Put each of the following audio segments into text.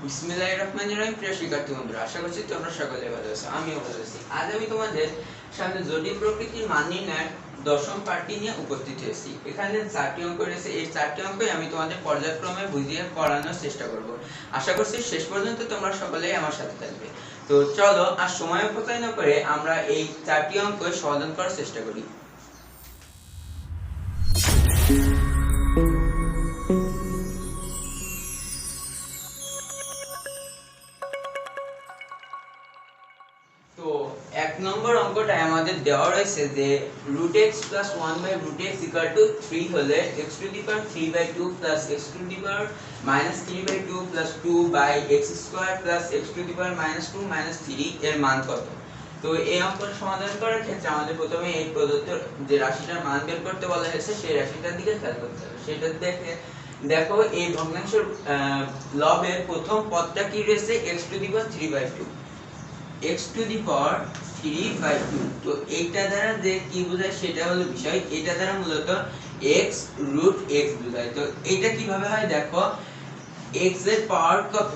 বিসমিল্লাহির রহমানির রহিম। প্রিয় শিক্ষার্থী বন্ধুরা, আশা করছি তোমরা সকলে ভালো আছো, আমিও ভালো আছি। আজ আমি তোমাদের সামনে জটিল প্রকৃতির মান নির্ণয়ের দশম পার্টটি নিয়ে উপস্থিত হয়েছি। এখানে 4টি অঙ্ক রয়েছে। এই 4টি অঙ্কই আমি তোমাদের পর্যায়ক্রমে বুঝিয়ে পড়ানোর চেষ্টা করব। আশা করছি শেষ পর্যন্ত তোমরা সকলেই আমার সাথে থাকবে। তো চলো আর সময় অপচয় না করে আমরা এই 4টি অঙ্ক সমাধান করার চেষ্টা করি। তো এক নম্বর অঙ্কটায় আমাদের দেওয়া রয়েছে যে √x + 1/√x = 3 হলে x⁵3/2 + x⁻³ + 2/x² + x⁻² - 3 এর মান কত? তো এই অঙ্কটা সমাধান করার ক্ষেত্রে আমাদের প্রথমে এই প্রদত্ত যে রাশিটার মান বের করতে বলা হয়েছে সেই রাশিটার দিকে খেয়াল করতে হবে। সেটা দেখো এই ভগ্নাংশের লবের প্রথম পদটা কি রয়েছে? x⁵3/2 x⁵3/2। তো এইটা দ্বারা যে কি বোঝায় সেটা হলো বিষয়। এটা দ্বারা মূলত x√x বোঝায়। তো এটা কিভাবে হয় দেখো, x এর পাওয়ার কত?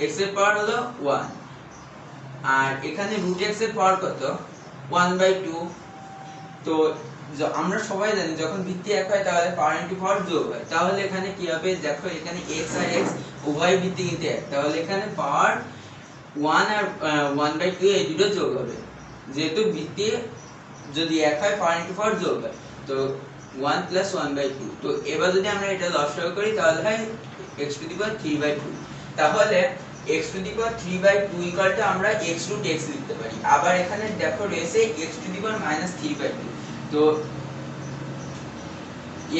x এর পাওয়ার হলো 1 আর এখানে √x এর পাওয়ার কত? 1/2। তো আমরা সবাই জানি যখন ভিত্তি এক হয় তাহলে পাওয়ার ইনটু পাওয়ার যোগ হয়। তাহলে এখানে কি হবে দেখো, এখানে x আর x উভয় ভিত্তি কিন্তু এক, তাহলে এখানে পাওয়ার 1 আর 1/2 এই দুটো যোগ হবে। যেহেতু ভিত্তি যদি এক হয় পাওয়ার ইনটু পাওয়ার যোগ হয়, তো 1 + 1/2। তো এবার যদি আমরা এটা লসাগু করি তাহলে হয় x⁵3/2। তাহলে x⁵3/2 আমরা x√x লিখতে পারি। আবার এখানে দেখো রয়েছে x⁻³ তো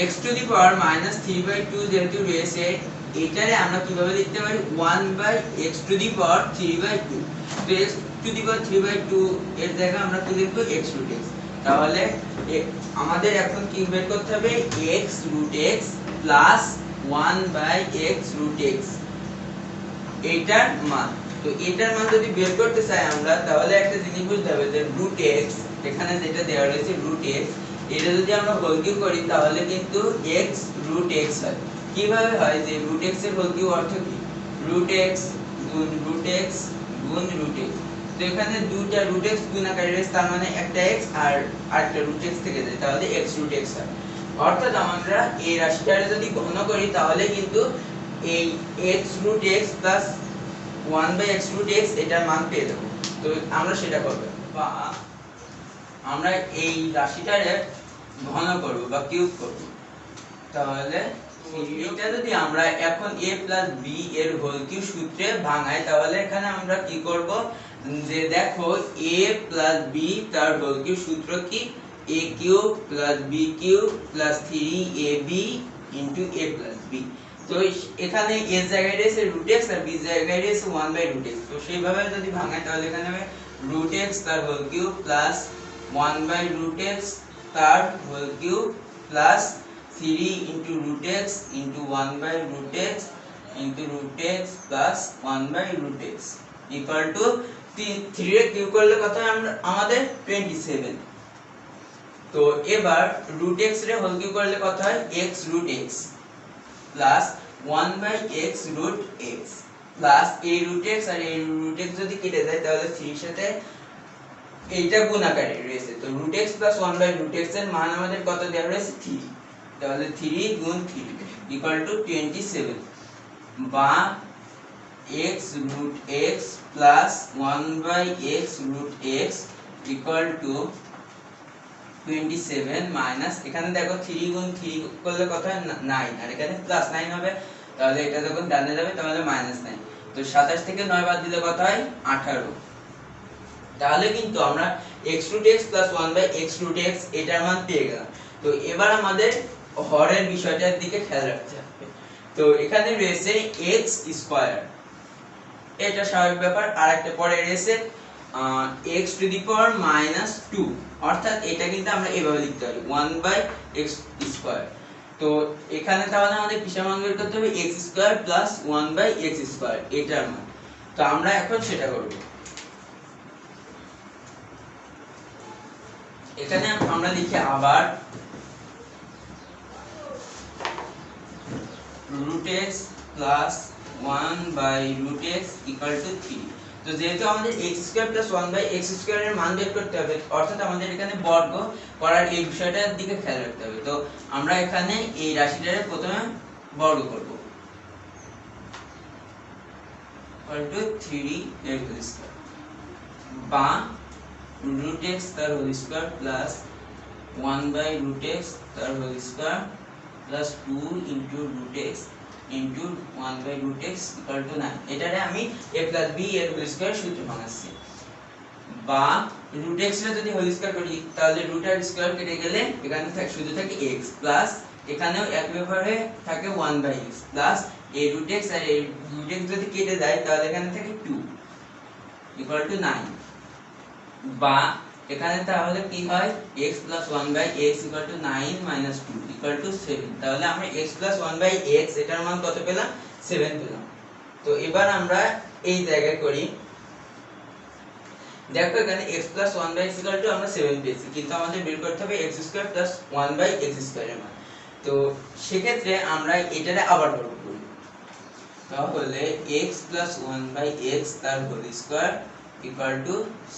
x⁻³ যেহেতু রয়েছে, এটারে আমরা কিভাবে লিখতে পারি? 1/x⁵3/2। তো x⁵3/2 এর জায়গায় আমরা কি লিখব? x√x। তাহলে আমাদের এখন কি বের করতে হবে? x√x + 1/x√x এটার মান। তো এটার মান যদি বের করতে চাই আমরা, তাহলে একটা জিনিস বুঝতে হবে যে √x এখানে যেটা দেওয়া রয়েছে √x, এটা যদি আমরা হোল কিউব করি তাহলে কিন্তু x√x হয়। কিভাবে হয়? যে √x এর হোল কিউব অর্থ কি? √x গুণ √x গুণ √x। তো এখানে দুইটা √x গুণ আকারে রয়েছে, তার মানে একটা x আর আরেকটা √x থেকে যায়, তাহলে x√x হয়। অর্থাৎ আমরা এই রাশিটারে যদি ঘন করি তাহলে কিন্তু এই x√x + 1/x√x এটার মান পেয়ে যাব। তো আমরা সেটা করব, বা আমরা এই রাশিটারে ঘন করব বা কিউব করব। তাহলে এটা যদি আমরা এখন a + b এর হোল কিউব সূত্রে ভাঙাই, তাহলে এখানে আমরা কি করব? যে দেখো a + b তার হোল কিউব সূত্র কি? a³ + b³ + 3ab * a + b। তো এখানে a এর জায়গায় রয়েছে √x আর b এর জায়গায় রয়েছে 1/√x। তো সেইভাবে যদি ভাঙাই তাহলে এখানে হবে √x তার হোল কিউব + 1/√x তার whole cube + 3 * √x * 1/√x * √x + 1/√x = 3 এর কিউব করলে কত হয় আমাদের? 27। তো এবার √x এর হোল কিউব করলে কত হয়? x√x + 1/x√x প্লাস এই √x আর এই √x যদি কেটে যায় তাহলে 3 এর সাথে এইটা গুণ আকারে রয়েছে। তো √x + 1/√x এর মান আমাদের কত দেওয়া রয়েছে? 3। তাহলে 3 গুণ 3 = 27, বা x√x + 1/x√x = 27 মাইনাস এখানে দেখো 3 গুণ 3 করলে কত হয়? 9 আর এখানে +9 হবে। তাহলে এটা যখন ডানে যাবে তাহলে -9। তো 27 থেকে 9 বাদ দিলে কত হয়? 18। তাহলে কিন্তু আমরা x√x + 1/x√x এটার মান পেয়ে গেলাম। তো এবার আমাদের হরের বিষয়টার দিকে খেয়াল রাখতে হবে। তো এখানে রয়েছে x², এটা স্বাভাবিক ব্যাপার। আর একটা পরে রয়েছে x⁻², অর্থাৎ এটা কিন্তু আমরা এভাবে লিখতে পারি 1/x²। তো এখানে তাহলে আমাদের কিসের মান বের করতে হবে? x² + 1/x² এটার মান। তো আমরা এখন সেটা করব। এখানে আমরা লিখি আবার √x + 1/√x ইকুয়াল টু 3। তো যেহেতু আমাদের x² + 1/x² এর মান বের করতে হবে, অর্থাৎ আমাদের এখানে বর্গ করার এই বিষয়টার দিকে খেয়াল রাখতে হবে। তো আমরা এখানে এই রাশিটারে প্রথমে বর্গ করব, ইকুয়াল টু 3 এর হোল স্কয়ার বা √x তার হোল স্কয়ার প্লাস 1/√x তার whole square plus 2 into √x into 1/√x equal to 9। এটারে আমি a প্লাস b এর হোল স্কয়ার সূত্র বানাচ্ছি। বা √x এর যদি হোল স্কয়ার করি তাহলে √r স্কয়ার কেটে গেলে এখানে শুধু থাকে x প্লাস এখানেও একইভাবে থাকে 1/x প্লাস a √x আর a √x যদি কেটে যায় তাহলে এখানে থাকে 2 ইকুয়াল টু 9। বা এখানে তাহলে কি হয় x plus 1/x equal to 9 minus 2 equal to 7। তাহলে আমরা x plus 1/x এটার মান কত পেলাম? 7 পেলাম। তো এবার আমরা এই জায়গায় করি, দেখো এখানে x plus 1/x equal to আমরা 7 পেয়েছি, কিন্তু আমাদের বের করতে হবে x square plus 1/x square এর মান। তো সেক্ষেত্রে আমরা এটারে আবার বর্গ করি, তাহলে x plus 1/x তার হোল স্কয়ার equal to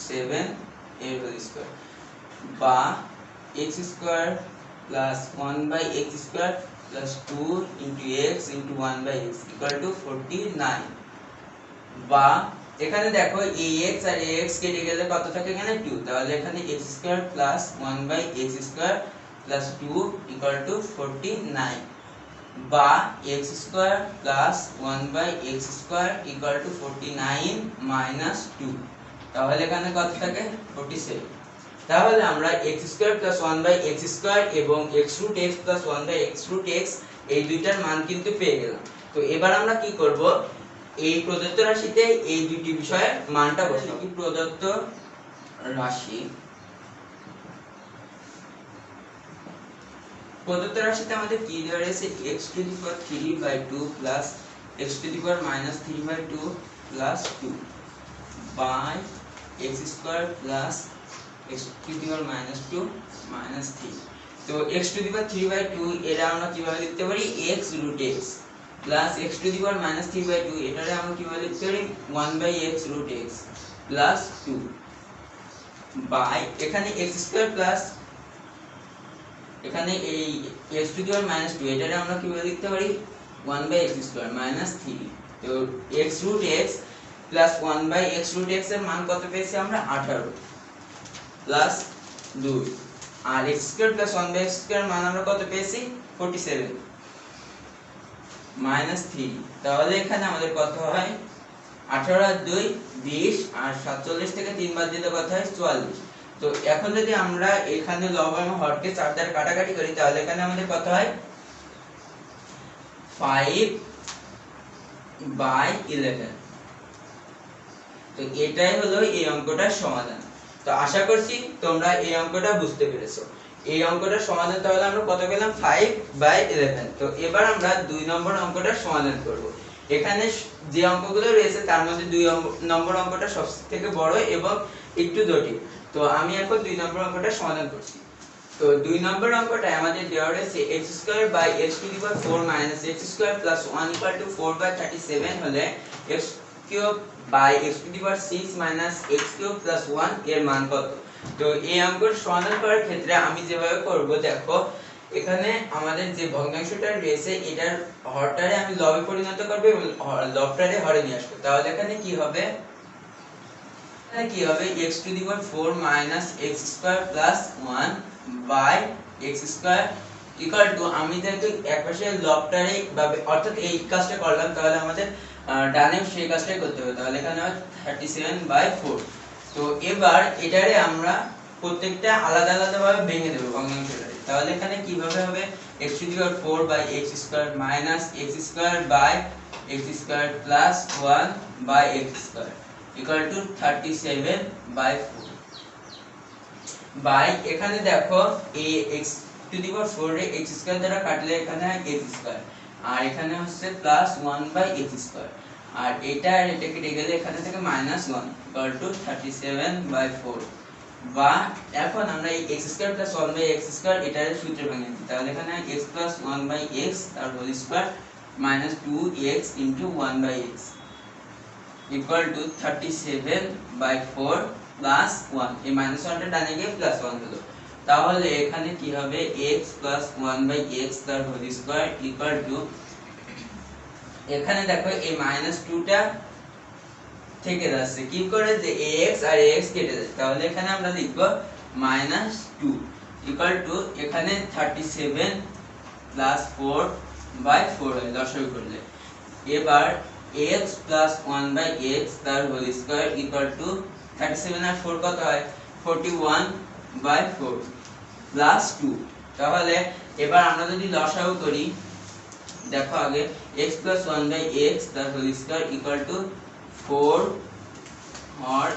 7 এর হোল স্কয়ার বা x square plus 1/x square plus 2 into x into 1/x equal to 49। বা এখানে দেখো এই x আর x কেটে গেলে কত থাকে এখানে 2, তাহলে এখানে x square plus 1/x square plus 2 equal to 49। বা x square plus 1/x square equal to 49 minus 2, তাহলে এখানে কত থাকে 47। তাহলে আমরা x square plus 1/x square এবং x√x প্লাস 1/x√x এই দুইটার মান কিন্তু পেয়ে গেলাম। তো এবার আমরা কি করব, এই প্রদত্ত রাশিতে এই দুটি বিষয়ের মানটা বসাবো। কি প্রদত্ত রাশিতে আমাদের কি দেওয়া রয়েছে x⁵3/2 plus x⁻³ plus 2 by x² plus x⁻² minus 3। তো x⁵3/2 এটা আমরা কিভাবে লিখতে পারি, x√x প্লাস x⁻³ এটারে আমরা কিভাবে লিখতে পারি 1/x√x প্লাস 2 বাই এখানে x² প্লাস এখানে এই x⁻² এটারে আমরা কিভাবে লিখতে পারি 1/x² মাইনাস 3। তো x√x প্লাস 1/x√x এর মান কত পেয়েছি আমরা 18 প্লাস 2 আর x² প্লাস 1/x² এর মান আমরা কত পেয়েছি 47 মাইনাস 3। তাহলে এখানে আমাদের কত হয় 18 আর 2 20 আর 47 থেকে 3 বাদ দিলে কত হয় 44। তো এখন যদি আমরা এখানে লব এবং হরকে 4 দ্বারা কাটাকাটি করি তাহলে এখানে আমাদের কত হয় 5/11। তো এটাই হলো এই অঙ্কটার সমাধান। তো আশা করছি তোমরা এই অঙ্কটা বুঝতে পেরেছো। এই অঙ্কটার সমাধান তাহলে আমরা কত পেলাম 5/11। তো এবার আমরা 2 নম্বর অঙ্কটার সমাধান করব। এখানে যে অঙ্কগুলো রয়েছে তার মধ্যে 2 নম্বর অঙ্কটা সবথেকে বড় এবং একটু জটিল। তো আমি এখন 2 নম্বর অঙ্কটা সমাধান করছি। তো 2 নম্বর অঙ্কটায় আমাদের দেওয়া রয়েছে x² - x² + 1 = 4/37 হলে x³ x6 - x³ + 1 এর মান কত। তো এই অঙ্কর সমাধান করার ক্ষেত্রে আমি যেভাবে করব, দেখো এখানে আমাদের যে ভগ্নাংশটা রয়েছে এটার হরটারে আমি লবে পরিণত করব এবং লবটারে হরে নিয়ে আসব। তাহলে এখানে কি হবে x⁴ - x² + 1 x² equal to, আমি যেহেতু একপাশে লবটারে অর্থাৎ এই কাজটা করলাম তাহলে আমাদের ডানেও সেই কাজটাই করতে হবে। তাহলে এখানে হয় 37/4। তো এবার এটারে আমরা প্রত্যেকটা আলাদা আলাদা ভাবে ভেঙে দেব ভগ্নাংশটারে। তাহলে এখানে কিভাবে হবে x⁴ x² - x² + 1/x² equal to 37/4 by এখানে দেখো এই x⁴ রে x² দ্বারা কাটলে এখানে হয় x² আর এখানে হচ্ছে প্লাস 1/x² আর এটা আর এটা কেটে গেলে এখানে থেকে -1 ইকুয়াল টু 37/4। বা এখন আমরা এই x² + 1/x² এটার সূত্র ভেঙে দিই। তাহলে এখানে x + 1/x তার whole square minus 2x into 1 by x equal to 37/4 plus 1 এই minus 1 টা ডানে গিয়ে plus 1 হলো তাহলে এখানে কি হবে x plus 1 by x তার হোল স্কয়ার equal to এখানে দেখো এই minus 2 টা থেকে যাচ্ছে কি করে যে ax আর ax কেটে যাচ্ছে তাহলে এখানে আমরা লিখব minus 2 equal to এখানে 37 plus 4/4 হয় লসাগু করলে এবার x plus 1 by x তার হোল স্কয়ার equal to 37 আর 4 কত হয় 41/4 plus 2 তাহলে এবার আমরা যদি লসাগু করি দেখো আগে x plus 1 by x তার হোল স্কয়ার equal to 4 আর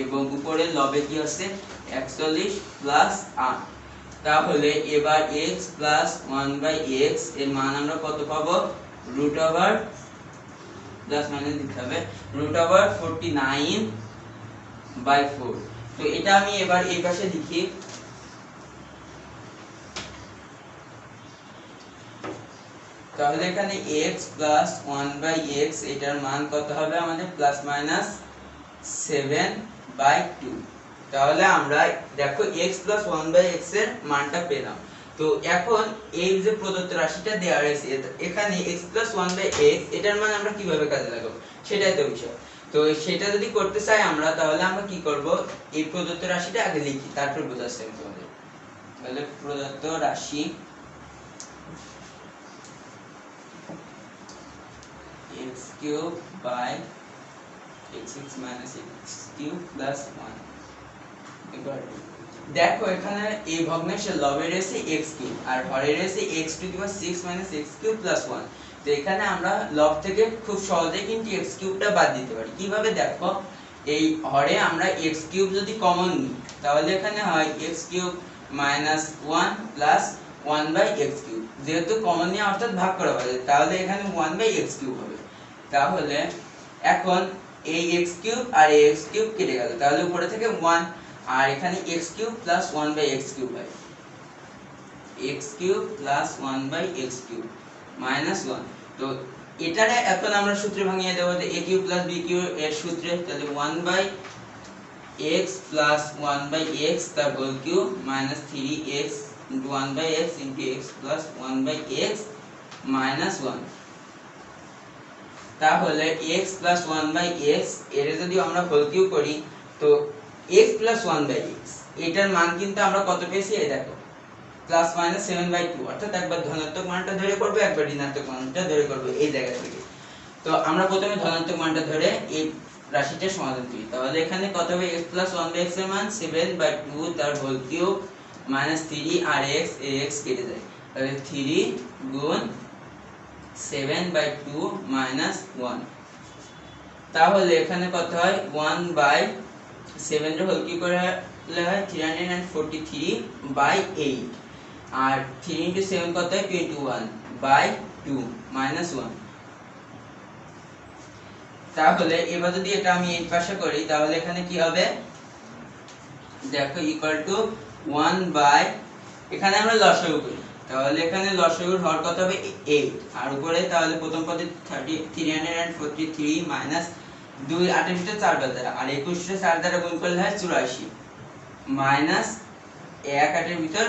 এবং উপরে লবে কি আছে 41 plus 8 তাহলে এবার x plus 1 by x এর মান আমরা কত পাবো root over প্লাস মাইনাস দিতে হবে √49/4 তো এটা আমি এবার এই পাশে লিখি তাহলে এখানে x plus 1 by x এটার মান কত হবে আমাদের প্লাস মাইনাস 7/2 তাহলে আমরা দেখো x plus 1 by x এর মানটা পেলাম তো এখন এই যে প্রদত্ত রাশিটা দেওয়া আছে এখানে x plus 1 by x এটার মান আমরা কিভাবে কাজে লাগাবো সেটাই তো বিষয় তো সেটা যদি করতে চাই আমরা তাহলে আমরা কি করব এই প্রদত্ত রাশিটা আগে লিখি তারপর বোঝাচ্ছি তোমাদের তাহলে প্রদত্ত রাশি x cube by x6 minus x cube plus 1 equal to দেখো এখানে এই ভগ্নাংশের লবে রয়েছে x কিউব আর হরে রয়েছে x to the power 6 minus x cube plus 1 তো এখানে আমরা লব থেকে খুব সহজেই কিন্তু x কিউবটা বাদ দিতে পারি কিভাবে দেখো এই হরে আমরা x কিউব যদি কমন নিই তাহলে এখানে হয় x cube minus 1 plus 1 by x cube যেহেতু কমন নিয়ে অর্থাৎ ভাগ করা হবে তাহলে এখানে 1 বাই x কিউব হবে তাহলে এখন এই x কিউব আর এই x কিউব কেটে গেল তাহলে উপরে থেকে 1 আর এখানে x cube plus 1 by x cube হয় x cube plus 1 by x cube minus 1 তো এটারে এখন আমরা সূত্রে ভাঙিয়ে দেব যে a cube plus b cube এর সূত্রে তাহলে 1 by x plus 1 by x তার whole cube minus 3x into 1 by x into x plus 1 by x minus 1 তাহলে x প্লাস 1 বাই x এর যদি আমরা হোল কিউব করি তো x প্লাস 1 বাই x এটার মান কিন্তু আমরা কত পেয়েছি এই দেখো প্লাস মাইনাস 7/2 অর্থাৎ একবার ধনাত্মক মানটা ধরে করব একবার ঋণাত্মক মানটা ধরে করব এই জায়গা থেকে তো আমরা প্রথমে ধনাত্মক মানটা ধরে এই রাশিটা সমাধান করি তাহলে এখানে কত হবে x প্লাস 1 বাই x এর মান 7/2 তার হোল কিউব মাইনাস 3 আর x x কেটে যায় তাহলে 3 গুণ 7/2 মাইনাস 1 তাহলে এখানে কত হয় 1 বাই 7 এর হোল কিউব করলে হয় 343/8 আর 3 into 7 কত হয় 21/2 minus 1 তাহলে এবার যদি এটা আমি এই পাশে করি তাহলে এখানে কি হবে দেখো ইকুয়াল টু 1 বাই এখানে আমরা লসাগু করি তাহলে এখানে লসাগুর হর কত হবে 8 আর উপরে তাহলে প্রথম পদে 343 মাইনাস 2 8 এর ভিতর 4 বাদ দ্বারা আর 21 রে 4 দ্বারা গুণ করলে হয় 84 মাইনাস 1 8 এর ভিতর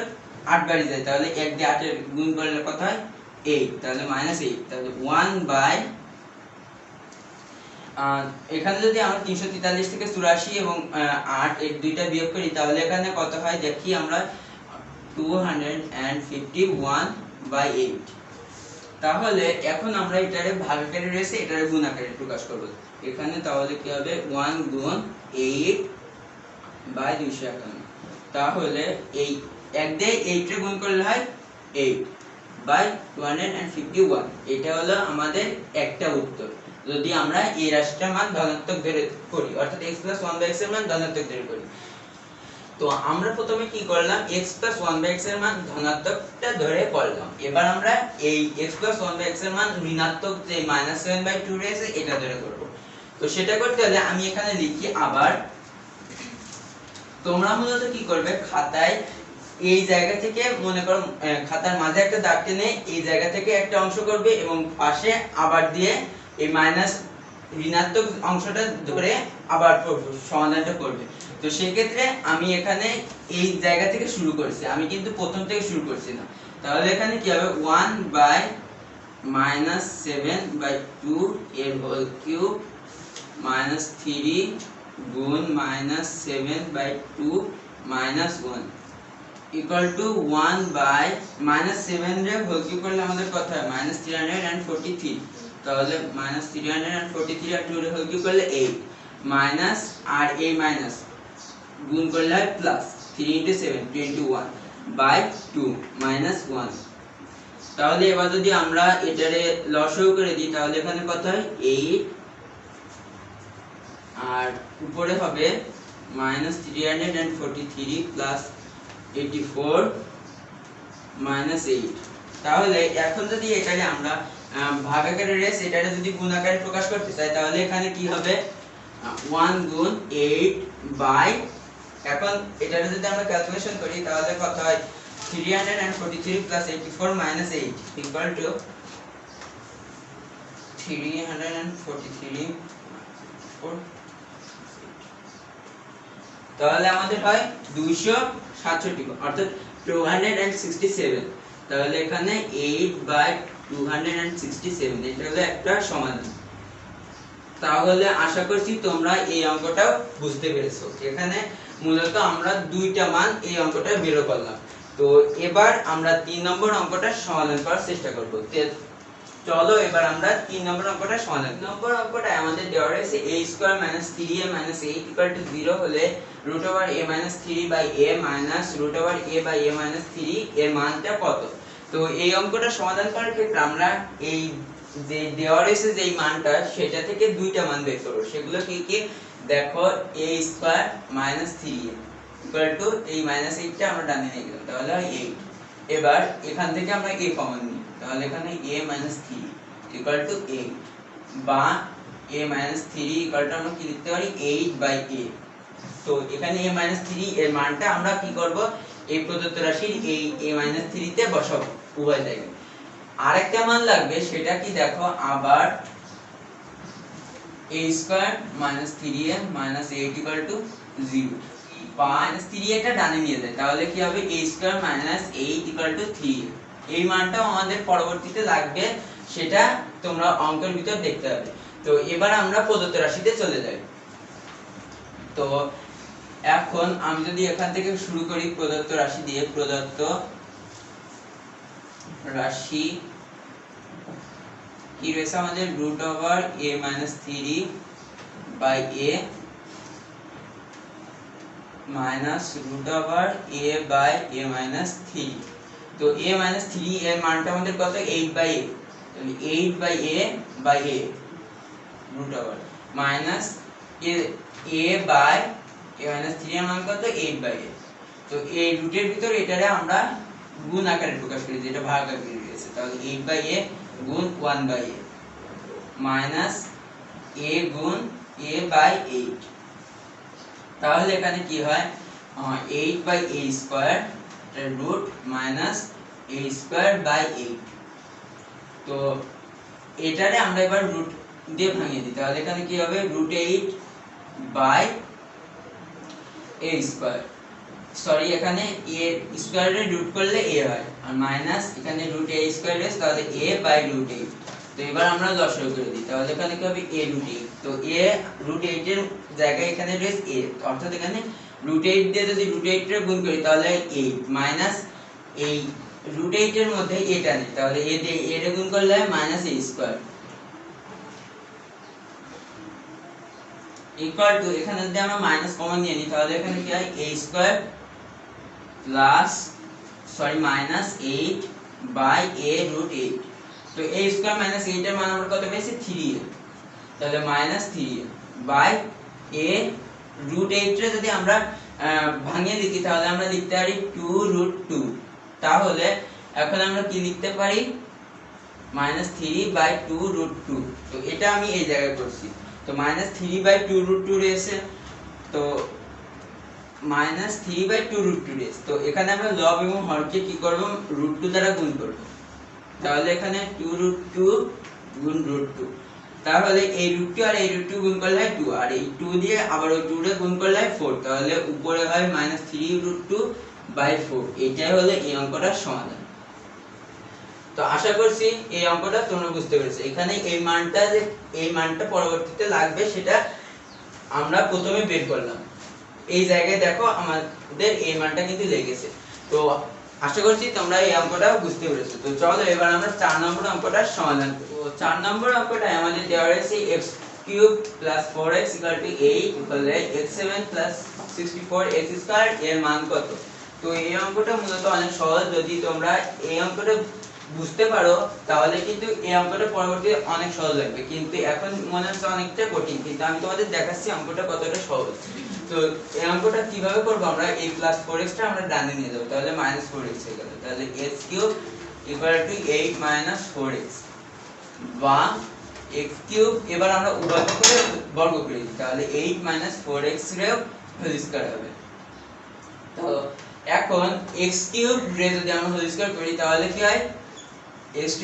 8 বাড়ি যায় তাহলে 1 দিয়ে 8 এর গুণ করলে কত হয় 8 তাহলে -8 তাহলে 1 বাই এখানে যদি আমরা 343 থেকে 84 এবং 8 এর দুইটা বিয়োগ করি তাহলে এখানে কত হয় দেখি আমরা 251/8 তাহলে এখন আমরা এটারে ভাগাকারে রয়েছে এটারে গুণ আকারে প্রকাশ করব এখানে তাহলে কি হবে 1 গুণ 8/251 তাহলে এই 1 দিয়ে 8 এর গুণ করলে হয় 8/251 এটা হলো আমাদের একটা উত্তর যদি আমরা এই রাশিটার মান ধনাত্মক ধরে করি অর্থাৎ x 1 x এর মান ধনাত্মক ধরে করি তো আমরা প্রথমে কি করলাম x 1 x এর মান ধনাত্মকটা ধরে করলাম এবার আমরা এই x 1 x এর মান ঋণাত্মক যে -7/2 রয়েছে এটা ধরে করব তো সেটা করতে হলে আমি এখানে লিখি আবার তোমরা মূলত কি করবে খাতায় এই জায়গা থেকে মনে করো খাতার মাঝে একটা দাগ টেনে এই জায়গা থেকে একটা অংশ করবে এবং পাশে আবার দিয়ে এই মাইনাস ঋণাত্মক অংশটা ধরে আবার সমাধানটা করবে। তো সেই ক্ষেত্রে আমি এখানে এই জায়গা থেকে শুরু করেছি, আমি কিন্তু প্রথম থেকে শুরু করছি না। তাহলে এখানে কি হবে 1 বাই মাইনাস 7/2 এর হোল কিউব মাইনাস 3 গুণ minus 7/2 minus 1 equal to 1 by minus 7 রে হোল কিউব করলে আমাদের কত হয় মাইনাস 343। তাহলে মাইনাস 343 আর 2 রে হোল কিউব করলে 8 মাইনাস আর এই মাইনাস গুণ করলে হয় প্লাস 3 * 7 21 বাই 2 মাইনাস 1। তাহলে এবার যদি আমরা এটারে লসাগু করে দিই তাহলে এখানে কত হয় 8 আর উপরে হবে মাইনাস 343 প্লাস 84 মাইনাস 8। তাহলে এখন যদি এটারে আমরা ভাগাকারে রেস এটারে যদি গুণ আকারে প্রকাশ করতে চাই তাহলে এখানে কি হবে 1 গুণ 8 বাই, এখন এটারে যদি আমরা ক্যালকুলেশন করি তাহলে কত হয় 343 প্লাস 84 মাইনাস 8 ইকুয়াল টু 343। তাহলে আমাদের হয় 267 অর্থাৎ 267। তাহলে এখানে 8/267 এটা হলো একটা সমাধান। তাহলে আশা করছি তোমরা এই অঙ্কটাও বুঝতে পেরেছো। এখানে মূলত আমরা দুইটা মান এই অঙ্কটা বের করলাম। তো এবার আমরা 3 নম্বর অঙ্কটা সমাধান করার চেষ্টা করব। চলো এবার আমরা 3 নম্বর অঙ্কটা সমাধান। নম্বর অঙ্কটা আমাদের দেওয়া রয়েছে a² - 3a - 8 = 0 হলে √a-3/a -√a/a-3 এর মানটা কত। তো এই অঙ্কটা সমাধান করার ক্ষেত্রে আমরা এই যে দেওয়া রয়েছে যে মানটা সেটা থেকে দুইটা মান বের করব। সেগুলো কি কি দেখো, a² - 3a এই -8টা আমরা ডানে নিয়ে গেলাম তাহলে হয় 8। এবার এখান থেকে আমরা a কমন নিই তাহলে এখানে a - 3 = 8 বা a - 3 আমরা কি লিখতে পারি 8/a। তো এখানে a - 3 এর মানটা আমরা কি করব এই প্রদত্ত রাশির এই a - 3 তে বসাবো উভয় জায়গায়। আরেকটা মান লাগবে সেটা কি দেখো, আবার a² - 3a - 8 = 0 বা -3 এটা ডানে নিয়ে যায় তাহলে কি হবে a² - 8 = 3। এই মানটাও আমাদের পরবর্তীতে লাগবে, সেটা তোমরা অঙ্কের ভিতর দেখতে হবে। তো এবার আমরা প্রদত্ত রাশিতে চলে যাই। তো এখন আমি যদি এখান থেকে শুরু করি প্রদত্ত রাশি দিয়ে, প্রদত্ত রাশি কি রয়েছে আমাদের √a - 3/a -√a/a - 3। তো a - 3 এর মানটা আমাদের কত 8/a, তাহলে 8/a/a √a মাইনাস a/a - 3 এর মান কত 8/a। তো এই রুটের ভিতর এটারে আমরা গুণ আকারে প্রকাশ করি যেটা ভাগ আকারে রয়েছে, তাহলে 8/a গুণ 1/a মাইনাস a গুণ a/8। তাহলে এখানে কি হয় 8/a² রুট মাইনাস a²/8। তো এটারে আমরা এবার রুট দিয়ে ভাঙিয়ে দিই তাহলে এখানে কি হবে √8/a²। সরি এখানে a স্কয়ার এর রুট করলে a হয় আর মাইনাস এখানে √a² রয়েছে তাহলে a/√8। তো এবার আমরা লসাগু করে দিই তাহলে এখানে কি হবে a√8। তো a√8 এর জায়গায় এখানে রয়েছে a, অর্থাৎ এখানে √8 দিয়ে যদি √8 এর গুণ করি তাহলে 8 মাইনাস এই √8 এর মধ্যে এটা নেই তাহলে a দিয়ে a এর গুণ করলে -a² ইকুয়াল টু, এখানে যদি আমরা মাইনাস কমন নিয়ে নিই তাহলে এখানে কি হয় a² প্লাস মাইনাস 8/a√8। তো a² - 8 এর মান আমরা কত পেয়েছি 3a, তাহলে -3a/a√8 রে যদি আমরা ভাঙিয়ে লিখি তাহলে আমরা লিখতে পারি 2√2। তাহলে এখন আমরা কি লিখতে পারি -3/2√2। তো এটা আমি এই জায়গায় করছি। তো -3/2√2 রয়েছে। তো -3/2 √2 ডেজ। তো এখানে আমরা লব এবং হরকে কি করব, √2 দ্বারা গুণ করব। তাহলে এখানে 2 √2 গুণ √2, তাহলে এই √2 আর এই √2 গুণ করলে হয় 2, আর এই 2 দিয়ে আবার ওই 2 রে গুণ করলে হয় 4, তাহলে উপরে হয় -3 √2/4। এটাই হলো এই অঙ্কটার সমাধান। তো আশা করছি এই অঙ্কটা তোমরা বুঝতে পেরেছো। এখানে এই মানটা পরবর্তীতে লাগবে সেটা আমরা প্রথমে বের করলাম। এই জায়গায় দেখো আমাদের এই মানটা কিন্তু লেগেছে। তো আশা করছি তোমরা এই অঙ্কটা বুঝতে পেরেছো। তো চলো এবার আমরা 4 নম্বর অঙ্কটার সমাধান করি। তো 4 নম্বর অঙ্কটা আমাদের দেওয়া রয়েছে x³ + 4x = 8 তাহলে x7 + 64x² এর মান কত। তো এই অঙ্কটা মূলত অনেক সহজ। যদি তোমরা এই অঙ্কটা বুঝতে পারো তাহলে কিন্তু এই অঙ্কটা পরবর্তীতে অনেক সহজ লাগবে, কিন্তু এখন মনে হচ্ছে অনেকটা কঠিন, কিন্তু আমি তোমাদের দেখাচ্ছি অঙ্কটা কতটা সহজ। তো এই অঙ্কটা কিভাবে করব, আমরা a + 4x টা আমরা ডানে নিয়ে যাব, তাহলে -4x হয়ে গেল। তাহলে x³ = 8 - 4x বা x³ এবার আমরা উভয় পক্ষে বর্গ করে দিই, তাহলে 8 - 4x রে হোল স্কয়ার হবে। তো এখন x³ রে যদি আমরা হোল স্কয়ার করি তাহলে কি হয়, x⁶ =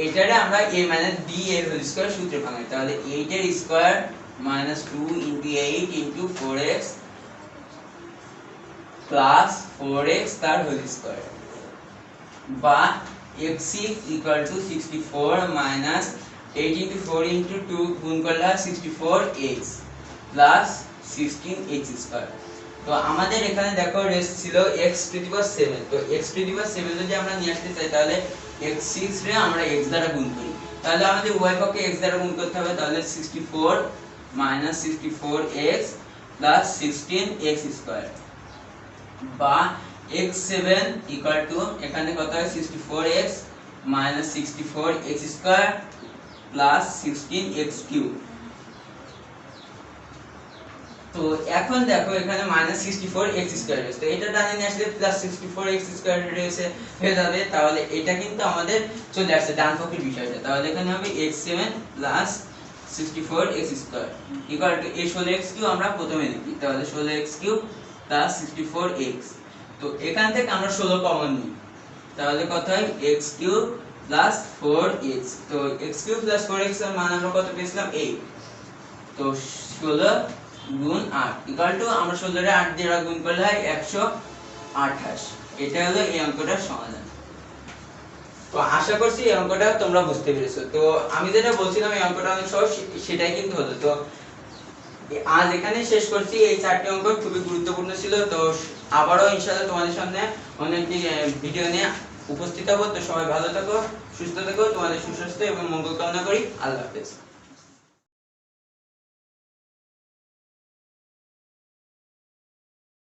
এটারে আমরা a - b এর হোল স্কয়ার সূত্রে ভাঙাই, তাহলে 8 এর স্কয়ার -2 * 8 * 4x প্লাস 4x তার হোল স্কয়ার, বা x6 = 64 - 8 * 4 * 2 গুণ করলে হয় 64x প্লাস 16x²। তো আমাদের এখানে দেখো রেস্ট ছিল x⁷, তো x⁷ যদি আমরা নিয়ে আসতে চাই তাহলে x6 রে আমরা x দ্বারা গুণ করি, তাহলে আমাদের উভয় পক্ষে x দ্বারা গুণ করতে হবে, তাহলে 64 - 64x প্লাস 16x² বা x7 = এখানে কত হয় 64x - 64x² প্লাস 16x³। তো এখন দেখো এখানে -64x² রয়েছে, তো এটা ডানে নিয়ে আসলে +64x² রয়েছে হয়ে যাবে, তাহলে এটা কিন্তু আমাদের চলে আসছে ডান পক্ষের বিষয়টা। তাহলে এখানে হবে x7 + 64x² এই 16x³ আমরা প্রথমে লিখি, তাহলে 16x³ + 64x। তো এখান থেকে আমরা 16 কমন নিই, তাহলে কত হয় x³ + 4x। তো x³ + 4x এর মান আমরা কত পেয়েছিলাম 8, তো 16 গুণ 8 আমরা 16 রে 8 দিয়ে গুণ করলে হয় 128। এটা হলো এই অঙ্কটার সমাধান। তো আশা করছি এই অঙ্কটা তোমরা বুঝতে পেরেছো। তো আমি যেটা বলছিলাম এই অঙ্কটা অনেক সহজ, সেটাই কিন্তু হলো। তো আজ এখানে শেষ করছি। এই 4টি অঙ্ক খুবই গুরুত্বপূর্ণ ছিল। তো আবারও ইনশাআল্লাহ তোমাদের সামনে অনেকটি ভিডিও নিয়ে উপস্থিত হব। তো সবাই ভালো থাকো, সুস্থ থাকো, তোমাদের সুস্বাস্থ্য এবং মঙ্গল কামনা করি। আল্লাহ হাফেজ।